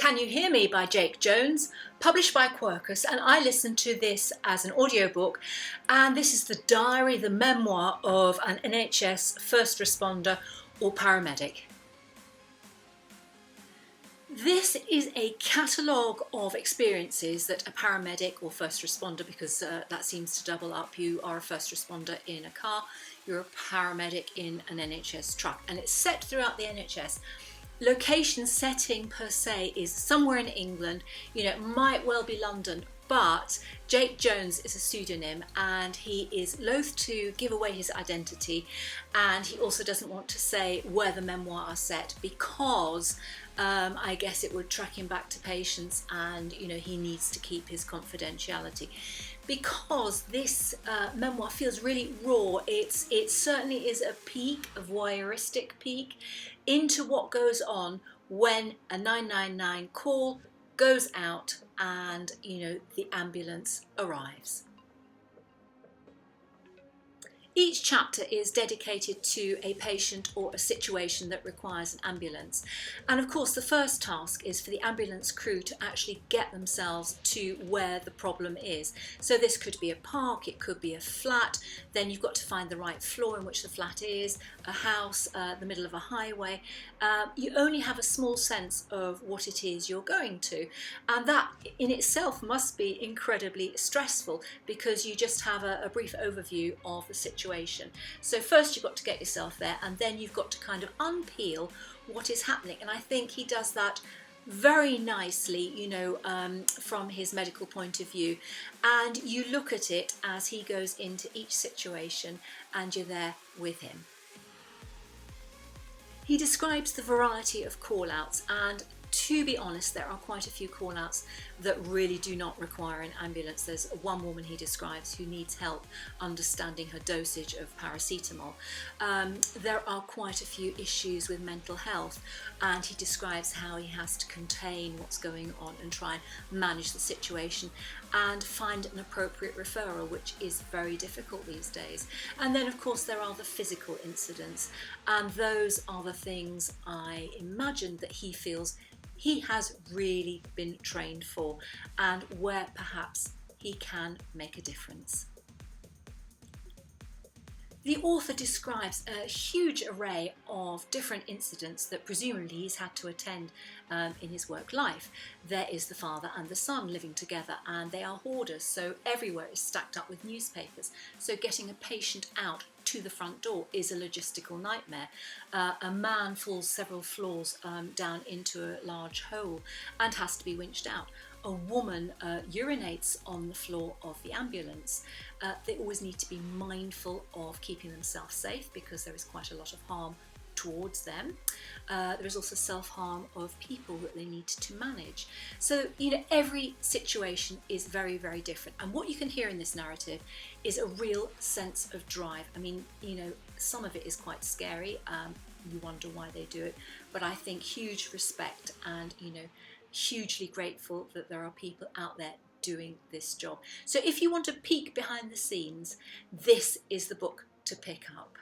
Can You Hear Me by Jake Jones, published by Quercus, and I listened to this as an audiobook, and this is the diary, the memoir of an NHS first responder or paramedic. This is a catalogue of experiences that a paramedic or first responder, because that seems to double up. You are a first responder in a car, you're a paramedic in an NHS truck, and it's set throughout the NHS. Location setting per se is somewhere in England, it might well be London, but Jake Jones is a pseudonym and he is loath to give away his identity, and he also doesn't want to say where the memoir are set because I guess it would track him back to patients, and he needs to keep his confidentiality. Because this memoir feels really raw, it certainly is a peek, a voyeuristic peek into what goes on when a 999 call goes out and the ambulance arrives. Each chapter is dedicated to a patient or a situation that requires an ambulance. And of course, the first task is for the ambulance crew to actually get themselves to where the problem is. So this could be a park, it could be a flat, then you've got to find the right floor in which the flat is, a house, the middle of a highway. You only have a small sense of what it is you're going to. And that in itself must be incredibly stressful because you just have a brief overview of the situation. So first you've got to get yourself there, and then you've got to kind of unpeel what is happening. And I think he does that very nicely, from his medical point of view. And you look at it as he goes into each situation and you're there with him. He describes the variety of call-outs, and to be honest, there are quite a few call-outs that really do not require an ambulance. There's one woman he describes who needs help understanding her dosage of paracetamol. There are quite a few issues with mental health, and he describes how he has to contain what's going on and try and manage the situation and find an appropriate referral, which is very difficult these days. And then of course there are the physical incidents, and those are the things I imagine that he feels he has really been trained for, and where perhaps he can make a difference. The author describes a huge array of different incidents that presumably he's had to attend in his work life. There is the father and the son living together, and they are hoarders, so everywhere is stacked up with newspapers. So getting a patient out to the front door is a logistical nightmare. A man falls several floors down into a large hole and has to be winched out. A woman urinates on the floor of the ambulance. They always need to be mindful of keeping themselves safe because there is quite a lot of harm towards them. There is also self-harm of people that they need to manage. So, every situation is very, very different. And what you can hear in this narrative is a real sense of drive. I mean, some of it is quite scary. You wonder why they do it. But I think huge respect and, hugely grateful that there are people out there doing this job. So if you want a peek behind the scenes, this is the book to pick up.